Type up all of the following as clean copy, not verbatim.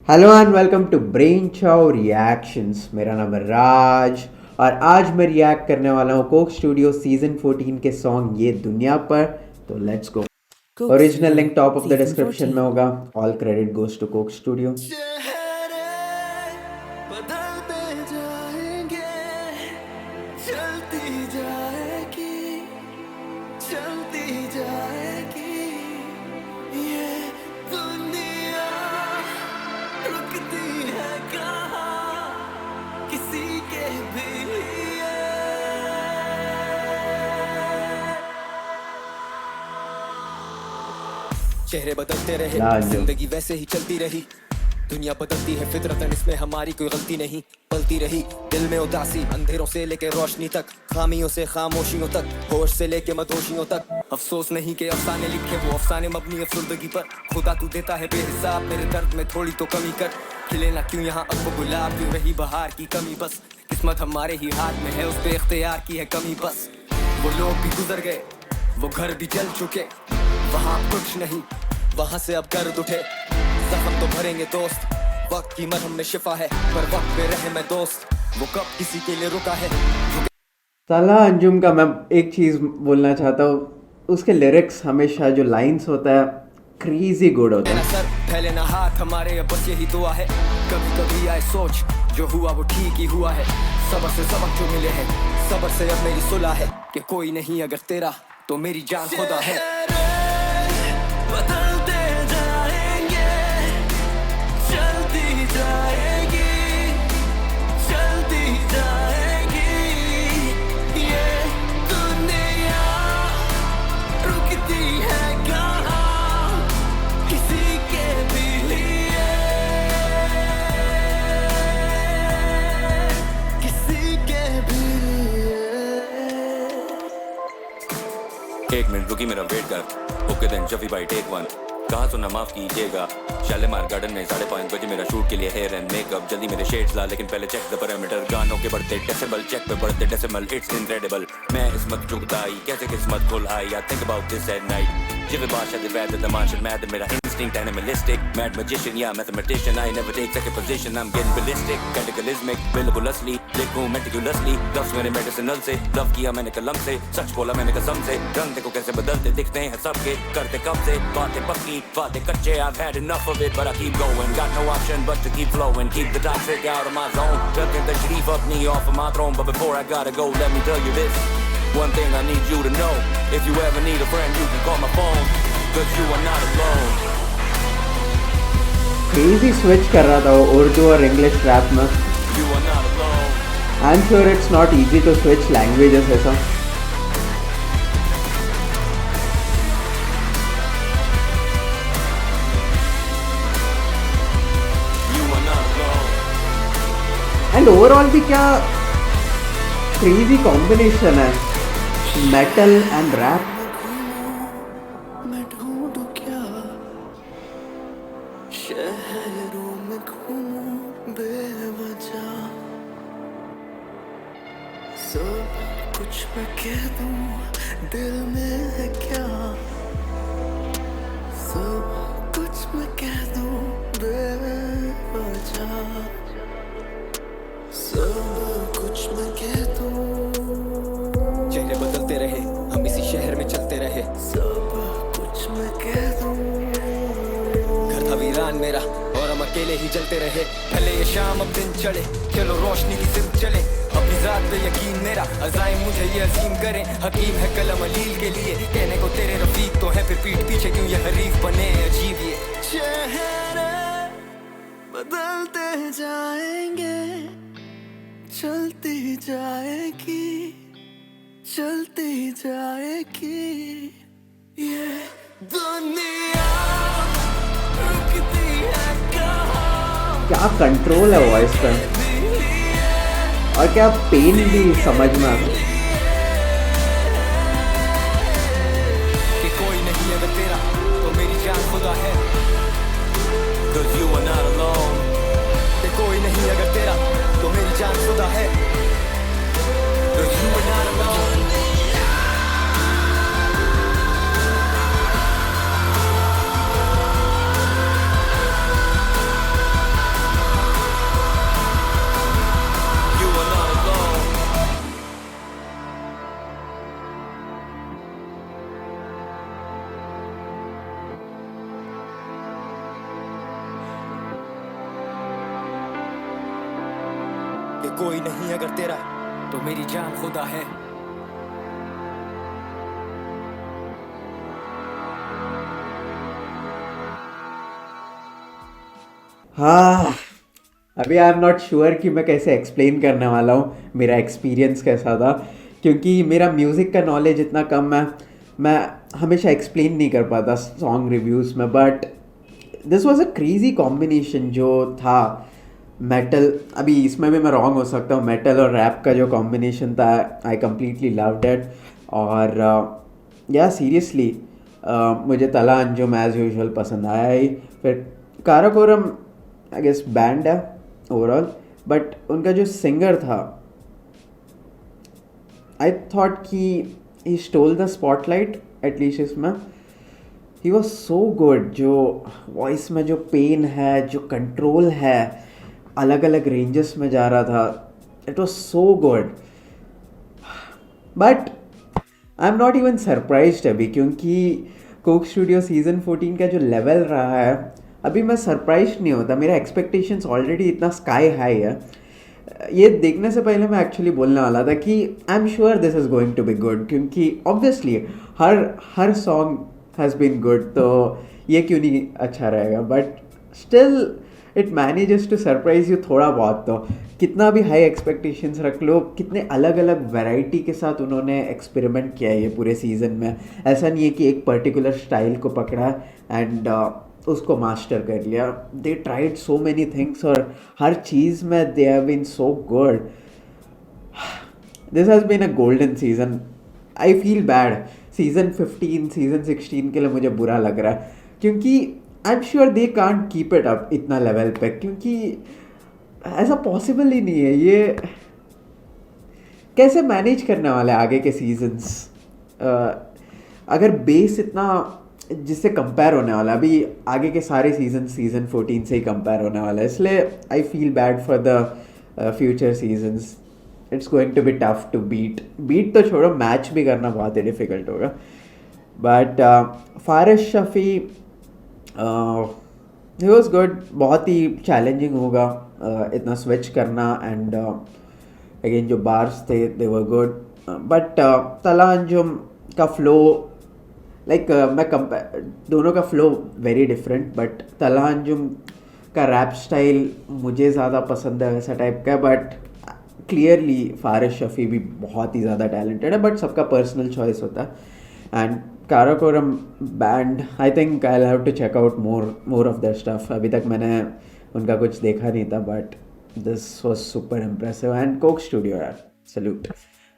Hello and welcome to brain chow reactions. मेरा नाम है राज और आज मैं रिएक्ट करने वाला हूँ कोक स्टूडियो सीजन 14 के सॉन्ग ये दुनिया पर। तो let's go. Original link top of the description में होगा। All credit goes to Coke Studio. चेहरे बदलते रहे, जिंदगी वैसे ही चलती रही। दुनिया बदलती है फितरतन, इसमें हमारी कोई गलती नहीं। पलती रही दिल में उदासी, अंधेरों से लेके रोशनी तक, खामियों से खामोशियों तक, होश से लेके मदहोशियों तक। अफसोस नहीं कि अफसाने लिखे, वो अफसाने मबनी अफसुर्दगी पर। खुदा तू देता है बेहिसाब, मेरे दर्द में थोड़ी तो कमी कर। खिले ना क्यों यहाँ अब वो गुलाब, क्यों रही बहार की कमी बस। किस्मत हमारे ही हाथ में है, उस पे इख्तियार की है कमी बस। वो लोग भी गुजर गए, वो घर भी जल चुके, वहाँ कुछ नहीं, वहाँ से अब दर्द उठे। जख्म तो भरेंगे दोस्त, वक्त की मरहम में शिफा है, पर वक्त पे रहे मैं दोस्त, वो कब किसी के लिए रुका है। साला अंजुम का मैं एक चीज़ बोलना चाहता हूँ, उसके लिरिक्स हमेशा जो लाइंस होता है क्रेजी गुड होता है। सर फैले ना हाथ हमारे, अब बस यही दुआ है। कभी कभी आए सोच, जो हुआ वो ठीक ही हुआ है। सबर से सबक जो मिले हैं, सबर से अब मेरी सुलह है कि कोई नहीं अगर तेरा तो मेरी जान खुदा है। बदलते जाएंगे, चलती जाएगी, चलती जाएगी, ये दुनिया रुकती है कहाँ किसी के भी लिए, किसी के भी लिए। एक मिनट रुकी, मेरा वेट कर। ओके देन जफी भाई टेक वन। कहा सुना माफ कीजिएगा, शालीमार गार्डन में 5:30 बजे मेरा शूट के लिए हेयर एंड मेकअप। जल्दी मेरे शेड्स ला, लेकिन पहले चेक द पैरामीटर। गानों के बढ़ते डेसिबल, चेक पे बढ़ते डेसिमल, इट्स इनक्रेडिबल। मैं इसमत चुगताई, कैसे किस्मत खुल आई, I think about this at night. जिवे बादशाह दे वैद द मार्शल मैद, मेरा instinct animalistic, mad magician, yeah mathematician, I never take second position, I'm getting ballistic, cataclysmic, बिल्कुल असली, लिखूं meticulously, लफ्ज़ मेरे medicinal से, लव किया मैंने कलम से, सच बोला मैंने कसम से, रंग देखो कैसे बदलते दिखते हैं सबके, करते कब से, बातें पक्की, बातें कच्चे, I've had enough of it, but I keep going, got no option but to keep flowing, keep the toxic out of my zone, rखते तशरीफ अपनी off of my throne, but before I gotta go, let me tell you this, one thing I need you to know, if you ever need a friend, you can call my phone, cause you are not alone. Crazy switch कर रहा था वो उर्दू और English rap में। I am sure it's not easy to switch languages ऐसा। And overall भी क्या crazy combination है, मेटल एंड रैप। शहरों में घूमूं बेवजह, सब कुछ मैं कह दूं, दिल में है क्या, सब कुछ मैं कह दूं बेवजह, सब कुछ मैं कह दूं। चेहरे बदलते रहे, हम इसी शहर में चलते रहे, सब कुछ मैं कह दूं। घर था वीरान मेरा और हम अकेले ही जलते रहे, पहले ये शाम अब दिन चढ़े, चलो रोशनी की सिर्फ चले। अपनी जात पे यकीन मेरा, अज़ाइम मुझे ये अजीम करें, हकीम है कलम अलील के लिए, कहने को तेरे रफीक तो है, फिर पीठ पीछे क्यों ये हरीफ बने अजीब ये। चेहरे बदलते जाएंगे, चलती जाएगी, चलती जाएगी, ये दुनिया रुकती है कहाँ। क्या कंट्रोल है वॉइस का, और क्या पेन भी समझ में आता है। कि कोई नहीं अगर तेरा तो मेरी जान खुदा है, cause you are not alone। कि कोई नहीं अगर तेरा तो मेरी जान खुदा है, cause you are not alone। कोई नहीं अगर तेरा तो मेरी जान खुदा है। हाँ, अभी आई एम नॉट श्योर कि मैं कैसे एक्सप्लेन करने वाला हूँ मेरा एक्सपीरियंस कैसा था, क्योंकि मेरा म्यूज़िक का नॉलेज इतना कम है, मैं हमेशा एक्सप्लेन नहीं कर पाता सॉन्ग रिव्यूज़ में। But this was a crazy combination जो था मेटल, अभी इसमें भी मैं रॉन्ग हो सकता हूँ, मेटल और रैप का जो कॉम्बिनेशन था आई कम्प्लीटली लव्ड इट। और या सीरियसली मुझे तला अंजुम एज यूजुअल पसंद आया ही। फिर काराकोरम आई गेस बैंड है ओवरऑल, बट उनका जो सिंगर था आई थॉट कि he stole the spotlight at least इसमें। ही वॉज सो गुड, जो वॉइस में जो पेन है, जो कंट्रोल है, अलग अलग रेंजेस में जा रहा था, it was so good. But I am not even surprised अभी, क्योंकि कोक स्टूडियो सीज़न 14 का जो लेवल रहा है अभी मैं सरप्राइज नहीं होता, मेरा एक्सपेक्टेशंस ऑलरेडी इतना स्काई हाई है। ये देखने से पहले मैं एक्चुअली बोलने वाला था कि I am sure this is going to be good, क्योंकि ऑब्वियसली हर सॉन्ग हैज़ बीन गुड, तो ये क्यों नहीं अच्छा रहेगा। But still it manages to surprise you थोड़ा बहुत। तो कितना भी हाई एक्सपेक्टेशंस रख लो, कितने अलग अलग वैरायटी के साथ उन्होंने एक्सपेरिमेंट किया है ये पूरे सीज़न में। ऐसा नहीं है कि एक पर्टिकुलर स्टाइल को पकड़ा एंड उसको मास्टर कर लिया। They tried so many things और हर चीज़ में they have been so good. This has been a golden season. I feel bad season 15 season 16 के लिए मुझे बुरा लग रहा है, क्योंकि I am sure they can't keep it up इतना लेवल पे, क्योंकि ऐसा पॉसिबल ही नहीं है। ये कैसे मैनेज करने वाले आगे के सीजन्स, अगर बेस इतना जिससे कंपेयर होने वाला है। अभी आगे के सारे सीज़न 14 से ही कंपेयर होने वाला है, इसलिए I feel bad for the future seasons. It's going to be tough to beat तो छोड़ो, मैच भी करना बहुत ही डिफ़िकल्ट होगा। But Farish Shafi he was good, बहुत ही चैलेंजिंग होगा इतना स्विच करना। एंड अगेन जो बार्स थे दे वर गुड, बट तला अंजुम का फ्लो लाइक मैं दोनों का फ्लो वेरी डिफरेंट, बट तला अंजुम का रैप स्टाइल मुझे ज़्यादा पसंद है वैसा टाइप का। बट क्लियरली फारिश शफ़ी भी बहुत ही ज़्यादा टैलेंटेड है, बट सबका पर्सनल चॉइस होता है। And Karakoram band, I think I have to check out more of their stuff. अभी तक मैंने उनका कुछ देखा नहीं था, but this was super impressive. And Coke Studio यार, salute.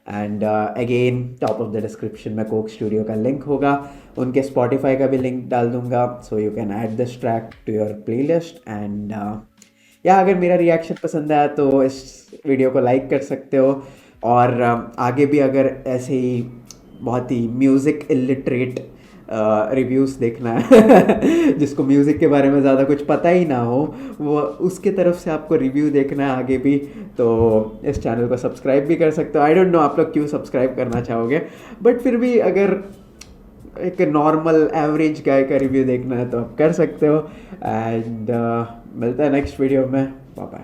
And again top of the description में कोक स्टूडियो का लिंक होगा, उनके स्पॉटिफाई का भी लिंक डाल दूंगा, so you can add this track to your playlist. And या अगर मेरा रिएक्शन पसंद आया तो इस वीडियो को लाइक कर सकते हो, और आगे भी अगर ऐसे ही बहुत ही म्यूज़िक इलिटरेट रिव्यूज़ देखना है जिसको म्यूज़िक के बारे में ज़्यादा कुछ पता ही ना हो, वो उसके तरफ से आपको रिव्यू देखना है आगे भी, तो इस चैनल को सब्सक्राइब भी कर सकते हो। आई डोंट नो आप लोग क्यों सब्सक्राइब करना चाहोगे, बट फिर भी अगर एक नॉर्मल एवरेज गाय का रिव्यू देखना है तो आप कर सकते हो। एंड मिलता है नेक्स्ट वीडियो में, बाय बाय।